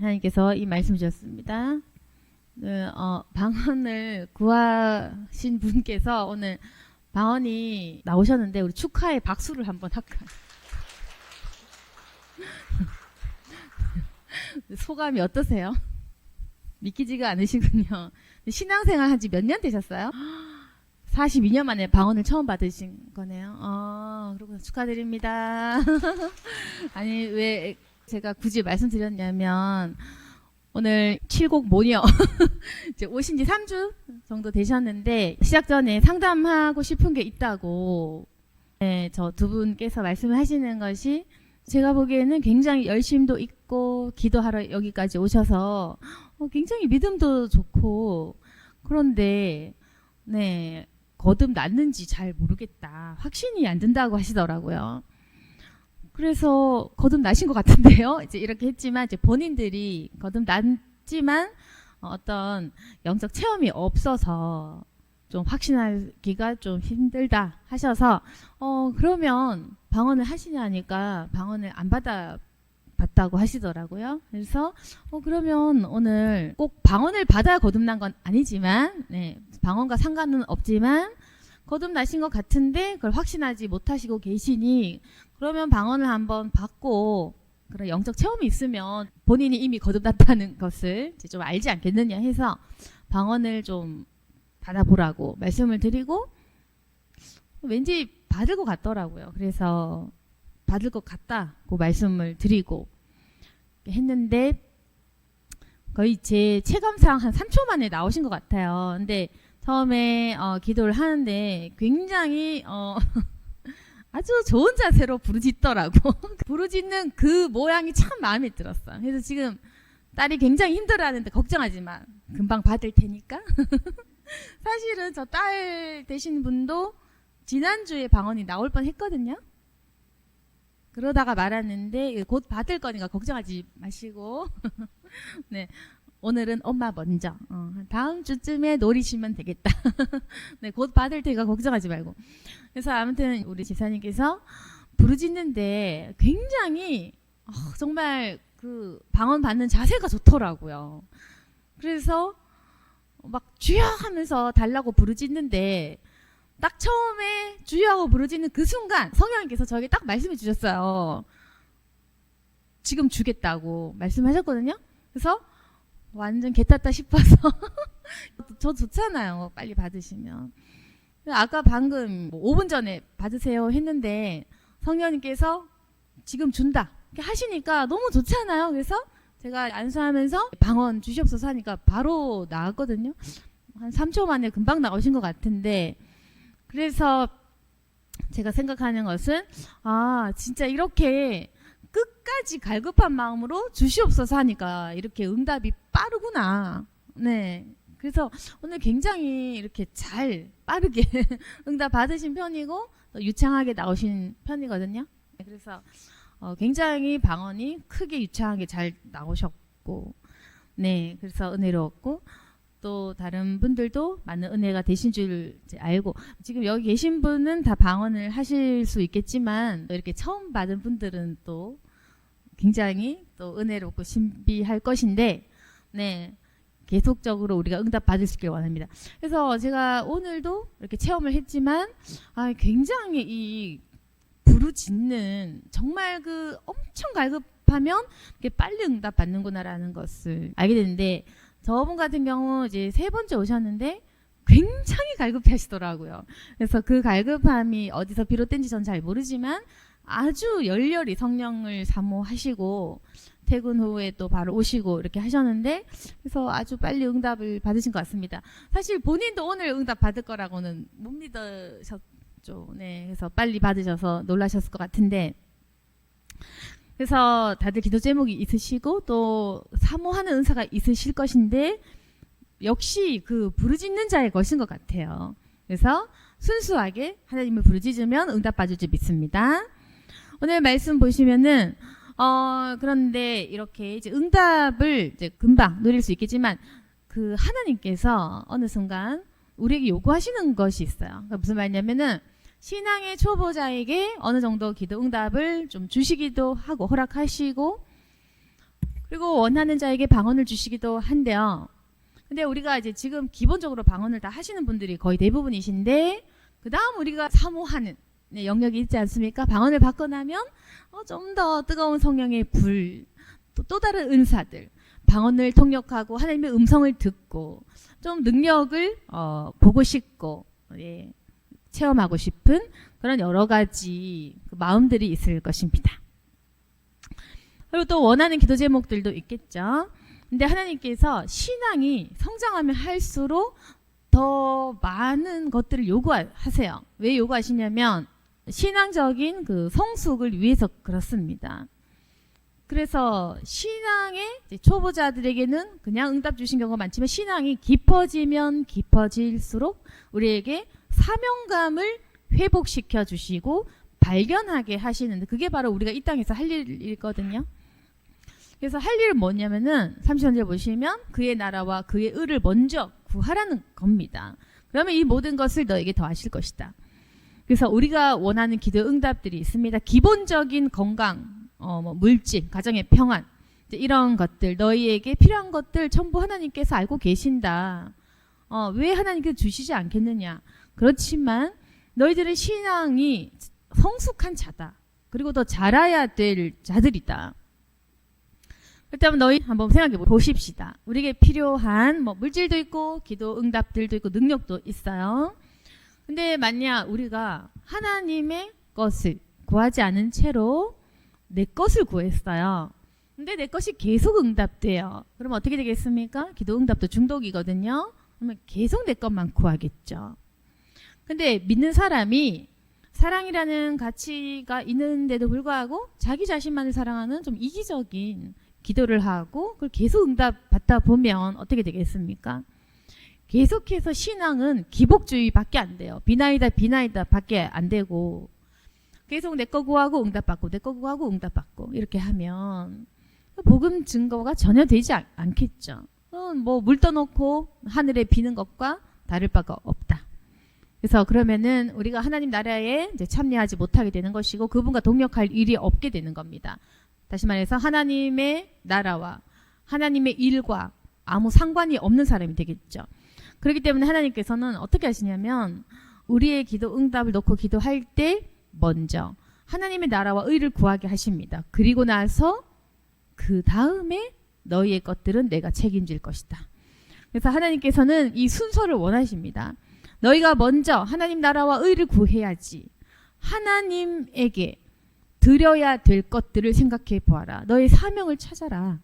하나님께서 이 말씀 주셨습니다. 방언을 구하신 분께서 오늘 방언이 나오셨는데 우리 축하의 박수를 한번 할까요? 소감이 어떠세요? 믿기지가 않으시군요. 신앙생활 한 지 몇 년 되셨어요? 42년 만에 방언을 처음 받으신 거네요. 그렇구나. 축하드립니다. 아니, 왜 제가 굳이 말씀드렸냐면, 오늘 7곡 모녀, 이제 오신 지 3주 정도 되셨는데, 시작 전에 상담하고 싶은 게 있다고, 네, 저 두 분께서 말씀을 하시는 것이, 제가 보기에는 굉장히 열심도 있고, 기도하러 여기까지 오셔서, 굉장히 믿음도 좋고, 그런데, 네, 거듭났는지 잘 모르겠다. 확신이 안 든다고 하시더라고요. 그래서 거듭나신 것 같은데요. 이제 이렇게 했지만 이제 본인들이 거듭났지만 어떤 영적 체험이 없어서 좀 확신하기가 좀 힘들다 하셔서 그러면 방언을 하시냐니까 방언을 안 받았다고 하시더라고요. 그래서 그러면 오늘 꼭 방언을 받아야 거듭난 건 아니지만 네, 방언과 상관은 없지만 거듭나신 것 같은데 그걸 확신하지 못하시고 계시니 그러면 방언을 한번 받고 그런 영적 체험이 있으면 본인이 이미 거듭났다는 것을 이제 좀 알지 않겠느냐 해서 방언을 좀 받아보라고 말씀을 드리고 왠지 받을 것 같더라고요. 그래서 받을 것 같다고 말씀을 드리고 했는데 거의 제 체감상 한 3초 만에 나오신 것 같아요. 근데 처음에 기도를 하는데 굉장히 아주 좋은 자세로 부르짖더라고. 부르짖는 그 모양이 참 마음에 들었어. 그래서 지금 딸이 굉장히 힘들어하는데 걱정하지 마. 금방 받을 테니까. 사실은 저 딸 되신 분도 지난주에 방언이 나올 뻔 했거든요. 그러다가 말았는데 곧 받을 거니까 걱정하지 마시고 네, 오늘은 엄마 먼저 다음 주쯤에 노리시면 되겠다. 네, 곧 받을 테니까 걱정하지 말고. 그래서 아무튼 우리 지사님께서 부르짖는데 굉장히 정말 그 방언 받는 자세가 좋더라고요. 그래서 막 주여 하면서 달라고 부르짖는데 딱 처음에 주여 하고 부르짖는 그 순간 성령님께서 저에게 딱 말씀해 주셨어요. 지금 주겠다고 말씀하셨거든요. 그래서 완전 개탔다 싶어서 저 좋잖아요. 빨리 받으시면. 아까 방금 5분 전에 받으세요 했는데 성령님께서 지금 준다 이렇게 하시니까 너무 좋잖아요. 그래서 제가 안수하면서 방언 주시옵소서 하니까 바로 나왔거든요. 한 3초 만에 금방 나오신 것 같은데 그래서 제가 생각하는 것은 진짜 이렇게 끝까지 갈급한 마음으로 주시옵소서 하니까 이렇게 응답이 빠르구나. 네. 그래서 오늘 굉장히 이렇게 잘 빠르게 응답 받으신 편이고 또 유창하게 나오신 편이거든요. 그래서 굉장히 방언이 크게 유창하게 잘 나오셨고 네. 그래서 은혜로웠고 또 다른 분들도 많은 은혜가 되신 줄 이제 알고 지금 여기 계신 분은 다 방언을 하실 수 있겠지만 이렇게 처음 받은 분들은 또 굉장히 또 은혜롭고 신비할 것인데 네 계속적으로 우리가 응답 받을 수 있길 원합니다. 그래서 제가 오늘도 이렇게 체험을 했지만 굉장히 이 부르짖는 정말 그 엄청 갈급하면 이렇게 빨리 응답 받는구나라는 것을 알게 됐는데 저분 같은 경우 이제 3번째 오셨는데 굉장히 갈급해 하시더라고요. 그래서 그 갈급함이 어디서 비롯된지 전 잘 모르지만 아주 열렬히 성령을 사모하시고 퇴근 후에 또 바로 오시고 이렇게 하셨는데 그래서 아주 빨리 응답을 받으신 것 같습니다. 사실 본인도 오늘 응답 받을 거라고는 못 믿으셨죠. 네, 그래서 빨리 받으셔서 놀라셨을 것 같은데 그래서 다들 기도 제목이 있으시고 또 사모하는 은사가 있으실 것인데 역시 그 부르짖는 자의 것인 것 같아요. 그래서 순수하게 하나님을 부르짖으면 응답받을 줄 믿습니다. 오늘 말씀 보시면은 그런데 이렇게 이제 응답을 이제 금방 누릴 수 있겠지만 그 하나님께서 어느 순간 우리에게 요구하시는 것이 있어요. 그러니까 무슨 말이냐면은 신앙의 초보자에게 어느 정도 기도 응답을 좀 주시기도 하고 허락하시고 그리고 원하는 자에게 방언을 주시기도 한데요. 근데 우리가 이제 지금 기본적으로 방언을 다 하시는 분들이 거의 대부분이신데, 그 다음 우리가 사모하는 영역이 있지 않습니까? 방언을 받고 나면 좀 더 뜨거운 성령의 불, 또 다른 은사들, 방언을 통역하고 하나님의 음성을 듣고 좀 능력을 보고 싶고, 예, 체험하고 싶은 그런 여러 가지 그 마음들이 있을 것입니다. 그리고 또 원하는 기도 제목들도 있겠죠. 근데 하나님께서 신앙이 성장하면 할수록 더 많은 것들을 요구하세요. 왜 요구하시냐면 신앙적인 그 성숙을 위해서 그렇습니다. 그래서 신앙의 초보자들에게는 그냥 응답 주신 경우가 많지만, 신앙이 깊어지면 깊어질수록 우리에게 사명감을 회복시켜 주시고 발견하게 하시는데, 그게 바로 우리가 이 땅에서 할 일이거든요. 그래서 할 일은 뭐냐면은 30절에 보시면 그의 나라와 그의 의를 먼저 구하라는 겁니다. 그러면 이 모든 것을 너에게 더하실 것이다. 그래서 우리가 원하는 기도 응답들이 있습니다. 기본적인 건강, 물질, 가정의 평안, 이런 것들, 너희에게 필요한 것들 전부 하나님께서 알고 계신다. 왜 하나님께서 주시지 않겠느냐. 그렇지만 너희들은 신앙이 성숙한 자다. 그리고 더 자라야 될 자들이다. 그렇다면 너희 한번 생각해 보십시다. 우리에게 필요한 물질도 있고 기도 응답들도 있고 능력도 있어요. 근데 만약 우리가 하나님의 것을 구하지 않은 채로 내 것을 구했어요. 근데 내 것이 계속 응답돼요. 그럼 어떻게 되겠습니까? 기도 응답도 중독이거든요. 그러면 계속 내 것만 구하겠죠. 근데 믿는 사람이 사랑이라는 가치가 있는데도 불구하고 자기 자신만을 사랑하는 좀 이기적인 기도를 하고 그걸 계속 응답 받다 보면 어떻게 되겠습니까? 계속해서 신앙은 기복주의밖에 안 돼요. 비나이다 밖에 안 되고, 계속 내 거 구하고 응답받고 내 거 구하고 응답받고 이렇게 하면 복음 증거가 전혀 되지 않겠죠. 물 떠놓고 하늘에 비는 것과 다를 바가 없다. 그래서 그러면은 우리가 하나님 나라에 이제 참여하지 못하게 되는 것이고 그분과 동역할 일이 없게 되는 겁니다. 다시 말해서 하나님의 나라와 하나님의 일과 아무 상관이 없는 사람이 되겠죠. 그렇기 때문에 하나님께서는 어떻게 하시냐면 우리의 기도 응답을 놓고 기도할 때 먼저 하나님의 나라와 의를 구하게 하십니다. 그리고 나서 그 다음에 너희의 것들은 내가 책임질 것이다. 그래서 하나님께서는 이 순서를 원하십니다. 너희가 먼저 하나님 나라와 의를 구해야지 하나님에게 드려야 될 것들을 생각해 보아라. 너의 사명을 찾아라.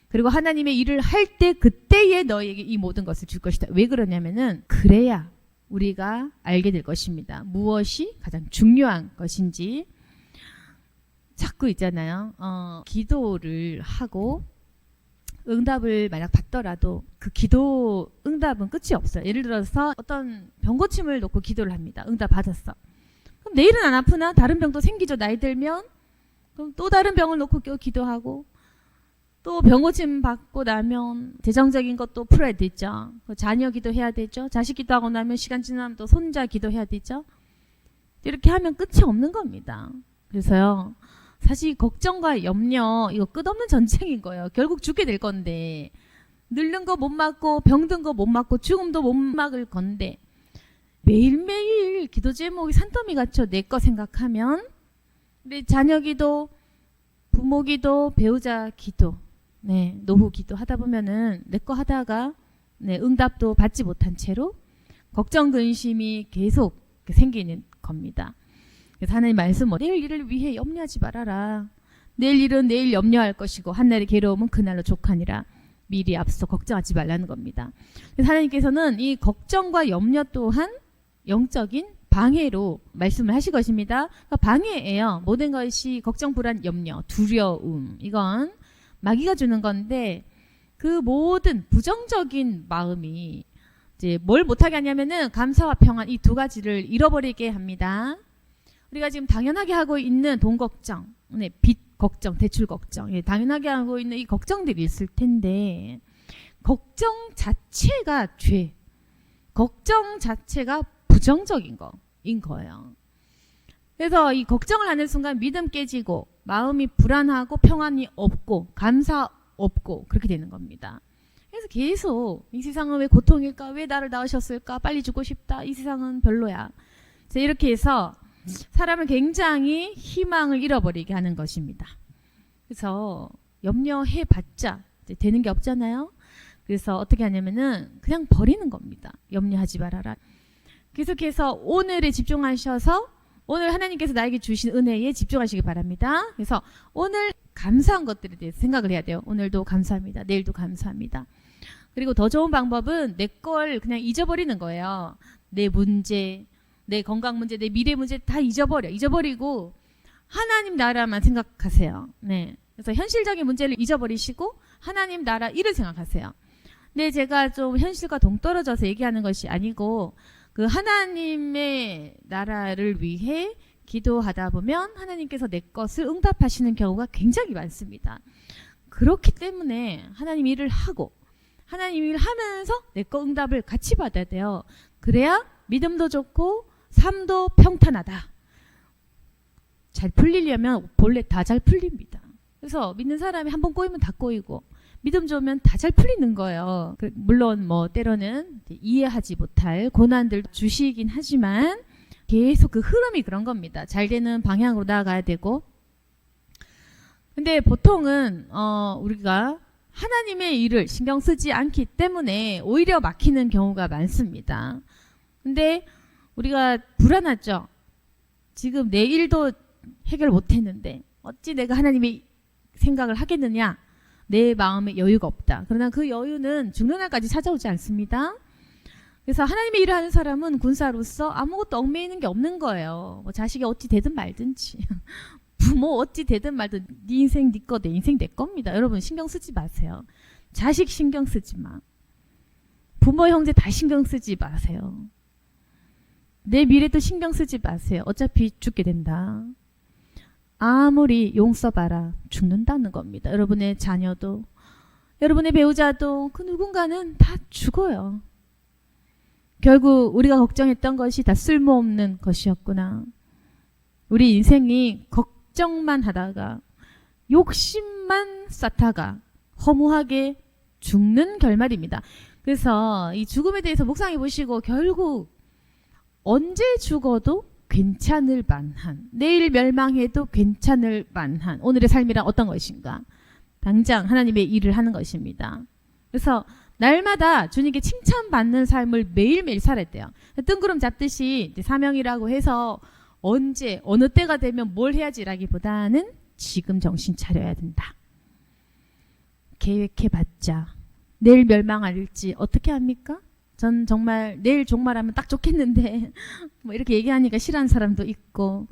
그리고 하나님의 일을 할 때 그때에 너희에게 이 모든 것을 줄 것이다. 왜 그러냐면은 그래야 우리가 알게 될 것입니다. 무엇이 가장 중요한 것인지. 자꾸 있잖아요. 기도를 하고 응답을 만약 받더라도 그 기도 응답은 끝이 없어요. 예를 들어서 어떤 병 고침을 놓고 기도를 합니다. 응답 받았어. 그럼 내일은 안 아프나? 다른 병도 생기죠. 나이 들면. 그럼 또 다른 병을 놓고 기도하고 또 병 고침 받고 나면 재정적인 것도 풀어야 되죠. 자녀 기도해야 되죠. 자식 기도하고 나면 시간 지나면 또 손자 기도해야 되죠. 이렇게 하면 끝이 없는 겁니다. 그래서요. 사실 걱정과 염려 이거 끝없는 전쟁인 거예요. 결국 죽게 될 건데 늙는 거 못 막고 병든 거 못 막고 죽음도 못 막을 건데 매일매일 기도 제목이 산더미 같죠. 내 거 생각하면 우리 자녀 기도, 부모 기도, 배우자 기도, 노후 기도 하다 보면은 내 거 하다가 응답도 받지 못한 채로 걱정 근심이 계속 생기는 겁니다. 그래서 하나님 말씀 내일 일을 위해 염려하지 말아라. 내일 일은 내일 염려할 것이고 한날의 괴로움은 그날로 족하니라. 미리 앞서 걱정하지 말라는 겁니다. 그래서 하나님께서는 이 걱정과 염려 또한 영적인 방해로 말씀을 하실 것입니다. 그러니까 방해예요. 모든 것이 걱정, 불안, 염려, 두려움 이건 마귀가 주는 건데 그 모든 부정적인 마음이 이제 뭘 못하게 하냐면은 감사와 평안 이 두 가지를 잃어버리게 합니다. 우리가 지금 당연하게 하고 있는 돈 걱정, 빚 걱정, 대출 걱정, 당연하게 하고 있는 이 걱정들이 있을 텐데 걱정 자체가 죄, 걱정 자체가 부정적인 거인 거예요. 그래서 이 걱정을 하는 순간 믿음 깨지고 마음이 불안하고 평안이 없고 감사 없고 그렇게 되는 겁니다. 그래서 계속 이 세상은 왜 고통일까? 왜 나를 낳으셨을까? 빨리 죽고 싶다. 이 세상은 별로야. 이렇게 해서 사람을 굉장히 희망을 잃어버리게 하는 것입니다. 그래서 염려해봤자 되는 게 없잖아요. 그래서 어떻게 하냐면은 그냥 버리는 겁니다. 염려하지 말아라. 계속해서 오늘에 집중하셔서 오늘 하나님께서 나에게 주신 은혜에 집중하시기 바랍니다. 그래서 오늘 감사한 것들에 대해서 생각을 해야 돼요. 오늘도 감사합니다. 내일도 감사합니다. 그리고 더 좋은 방법은 내 걸 그냥 잊어버리는 거예요. 내 문제, 내 건강 문제, 내 미래 문제 다 잊어버리고 하나님 나라만 생각하세요. 네. 그래서 현실적인 문제를 잊어버리시고 하나님 나라 일을 생각하세요. 근데 제가 좀 현실과 동떨어져서 얘기하는 것이 아니고 그 하나님의 나라를 위해 기도하다 보면 하나님께서 내 것을 응답하시는 경우가 굉장히 많습니다. 그렇기 때문에 하나님 일을 하고 하나님 일을 하면서 내 거 응답을 같이 받아야 돼요. 그래야 믿음도 좋고 삶도 평탄하다. 잘 풀리려면 본래 다 잘 풀립니다. 그래서 믿는 사람이 한번 꼬이면 다 꼬이고 믿음 좋으면 다 잘 풀리는 거예요. 물론 뭐 때로는 이해하지 못할 고난들 주시긴 하지만 계속 그 흐름이 그런 겁니다. 잘 되는 방향으로 나아가야 되고. 근데 보통은 우리가 하나님의 일을 신경 쓰지 않기 때문에 오히려 막히는 경우가 많습니다. 근데 우리가 불안하죠. 지금 내 일도 해결 못했는데 어찌 내가 하나님의 생각을 하겠느냐. 내 마음에 여유가 없다. 그러나 그 여유는 죽는 날까지 찾아오지 않습니다. 그래서 하나님의 일을 하는 사람은 군사로서 아무것도 얽매이는 게 없는 거예요. 뭐 자식이 어찌 되든 말든지 부모 어찌 되든 말든 네 인생 네 거, 내 인생 내 겁니다. 여러분 신경 쓰지 마세요. 자식 신경 쓰지 마. 부모 형제 다 신경 쓰지 마세요. 내 미래도 신경 쓰지 마세요. 어차피 죽게 된다. 아무리 용 써봐라 죽는다는 겁니다. 여러분의 자녀도 여러분의 배우자도 그 누군가는 다 죽어요. 결국 우리가 걱정했던 것이 다 쓸모없는 것이었구나. 우리 인생이 걱정만 하다가 욕심만 쌓다가 허무하게 죽는 결말입니다. 그래서 이 죽음에 대해서 묵상해 보시고 결국 언제 죽어도 괜찮을 만한, 내일 멸망해도 괜찮을 만한 오늘의 삶이란 어떤 것인가? 당장 하나님의 일을 하는 것입니다. 그래서 날마다 주님께 칭찬받는 삶을 매일매일 살아야 돼요. 뜬구름 잡듯이 사명이라고 해서 언제 어느 때가 되면 뭘 해야지라기보다는 지금 정신 차려야 된다. 계획해봤자 내일 멸망할지 어떻게 합니까? 전 정말 내일 종말하면 딱 좋겠는데 뭐 이렇게 얘기하니까 싫어하는 사람도 있고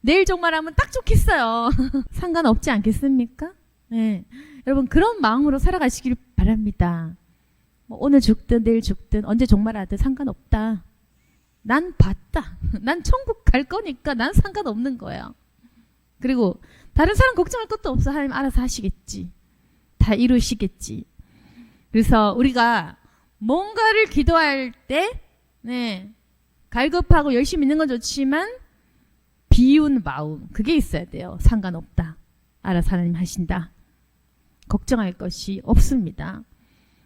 내일 종말하면 딱 좋겠어요. 상관없지 않겠습니까? 네. 여러분 그런 마음으로 살아가시길 바랍니다. 뭐 오늘 죽든 내일 죽든 언제 종말하든 상관없다. 난 봤다. 난 천국 갈 거니까 난 상관없는 거예요. 그리고 다른 사람 걱정할 것도 없어. 하나님 알아서 하시겠지. 다 이루시겠지. 그래서 우리가 뭔가를 기도할 때 갈급하고 열심히 있는 건 좋지만 비운 마음 그게 있어야 돼요. 상관없다. 알아서 하나님 하신다. 걱정할 것이 없습니다.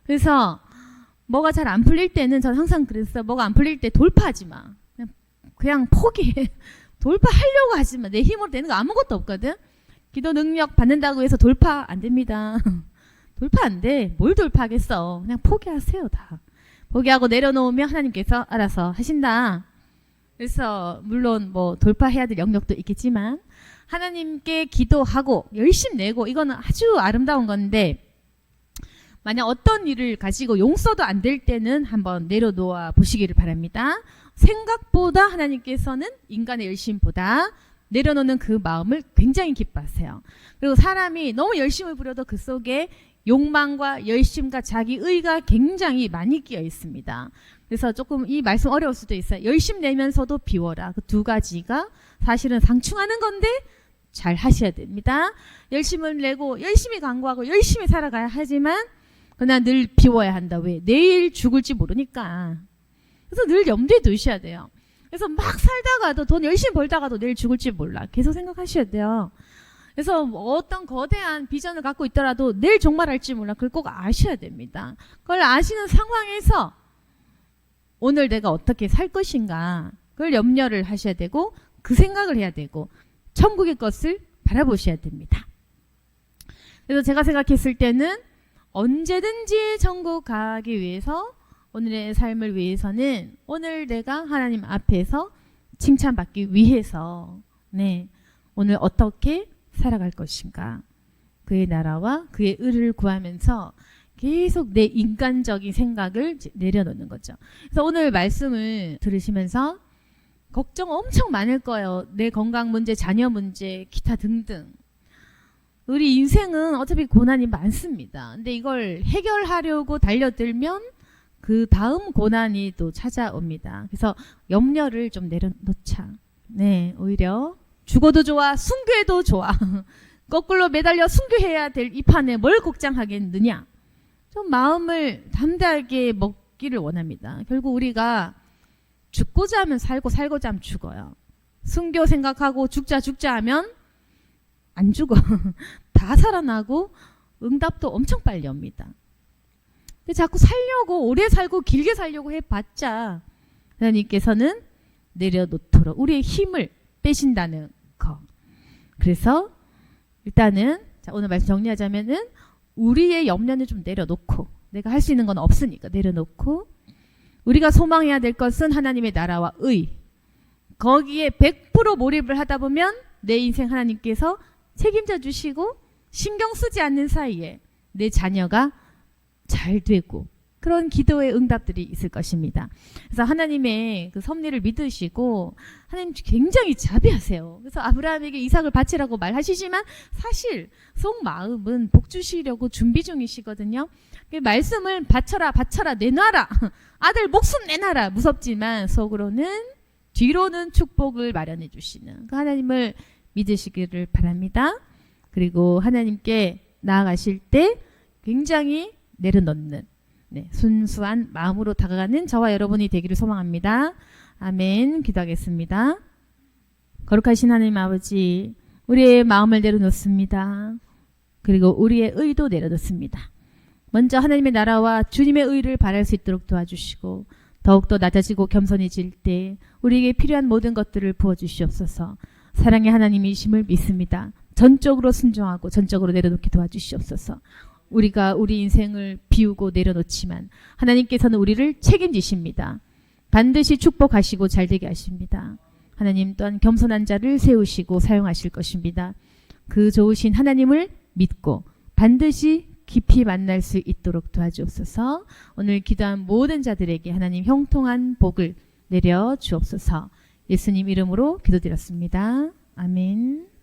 그래서 뭐가 잘 안 풀릴 때는 전 항상 그랬어요. 뭐가 안 풀릴 때 돌파하지 마. 그냥 포기해. 돌파하려고 하지 마. 내 힘으로 되는 거 아무것도 없거든. 기도 능력 받는다고 해서 돌파 안 됩니다. 돌파 안 돼. 뭘 돌파하겠어. 그냥 포기하세요. 다. 포기하고 내려놓으면 하나님께서 알아서 하신다. 그래서 물론 뭐 돌파해야 될 영역도 있겠지만 하나님께 기도하고 열심 내고 이거는 아주 아름다운 건데 만약 어떤 일을 가지고 용서도 안 될 때는 한번 내려놓아 보시기를 바랍니다. 생각보다 하나님께서는 인간의 열심보다 내려놓는 그 마음을 굉장히 기뻐하세요. 그리고 사람이 너무 열심을 부려도 그 속에 욕망과 열심과 자기 의가 굉장히 많이 끼어 있습니다. 그래서 조금 이 말씀 어려울 수도 있어요. 열심 내면서도 비워라. 그 두 가지가 사실은 상충하는 건데 잘 하셔야 됩니다. 열심을 내고 열심히 강구하고 열심히 살아가야 하지만 그러나 늘 비워야 한다. 왜? 내일 죽을지 모르니까. 그래서 늘 염두에 두셔야 돼요. 그래서 막 살다가도 돈 열심히 벌다가도 내일 죽을지 몰라. 계속 생각하셔야 돼요. 그래서 어떤 거대한 비전을 갖고 있더라도 내일 종말할지 몰라. 그걸 꼭 아셔야 됩니다. 그걸 아시는 상황에서 오늘 내가 어떻게 살 것인가 그걸 염려를 하셔야 되고 그 생각을 해야 되고 천국의 것을 바라보셔야 됩니다. 그래서 제가 생각했을 때는 언제든지 천국 가기 위해서 오늘의 삶을 위해서는 오늘 내가 하나님 앞에서 칭찬받기 위해서 오늘 어떻게 살아갈 것인가 그의 나라와 그의 의를 구하면서 계속 내 인간적인 생각을 내려놓는 거죠. 그래서 오늘 말씀을 들으시면서 걱정 엄청 많을 거예요. 내 건강 문제, 자녀 문제, 기타 등등. 우리 인생은 어차피 고난이 많습니다. 근데 이걸 해결하려고 달려들면 그 다음 고난이 또 찾아옵니다. 그래서 염려를 좀 내려놓자. 오히려 죽어도 좋아, 순교해도 좋아. 거꾸로 매달려 순교해야 될 이 판에 뭘 걱정하겠느냐. 좀 마음을 담대하게 먹기를 원합니다. 결국 우리가 죽고자 하면 살고 살고자 하면 죽어요. 순교 생각하고 죽자 하면 안 죽어. 다 살아나고 응답도 엄청 빨리 옵니다. 근데 자꾸 살려고 오래 살고 길게 살려고 해봤자 하나님께서는 내려놓도록 우리의 힘을 빼신다는 거. 그래서 일단은 오늘 말씀 정리하자면은 우리의 염려는 좀 내려놓고 내가 할 수 있는 건 없으니까 내려놓고 우리가 소망해야 될 것은 하나님의 나라와 의. 거기에 100% 몰입을 하다 보면 내 인생 하나님께서 책임져 주시고 신경 쓰지 않는 사이에 내 자녀가 잘 되고 그런 기도의 응답들이 있을 것입니다. 그래서 하나님의 그 섭리를 믿으시고 하나님 굉장히 자비하세요. 그래서 아브라함에게 이삭을 바치라고 말하시지만 사실 속마음은 복 주시려고 준비 중이시거든요. 그 말씀을 바쳐라 내놔라 아들 목숨 내놔라 무섭지만 속으로는 뒤로는 축복을 마련해 주시는 그 하나님을 믿으시기를 바랍니다. 그리고 하나님께 나아가실 때 굉장히 내려놓는 순수한 마음으로 다가가는 저와 여러분이 되기를 소망합니다. 아멘. 기도하겠습니다. 거룩하신 하나님 아버지, 우리의 마음을 내려놓습니다. 그리고 우리의 의도 내려놓습니다. 먼저 하나님의 나라와 주님의 의를 바랄 수 있도록 도와주시고 더욱더 낮아지고 겸손해질 때 우리에게 필요한 모든 것들을 부어주시옵소서. 사랑의 하나님이심을 믿습니다. 전적으로 순종하고 전적으로 내려놓게 도와주시옵소서. 우리가 우리 인생을 비우고 내려놓지만 하나님께서는 우리를 책임지십니다. 반드시 축복하시고 잘되게 하십니다. 하나님 또한 겸손한 자를 세우시고 사용하실 것입니다. 그 좋으신 하나님을 믿고 반드시 깊이 만날 수 있도록 도와주옵소서. 오늘 기도한 모든 자들에게 하나님 형통한 복을 내려 주옵소서. 예수님 이름으로 기도드렸습니다. 아멘.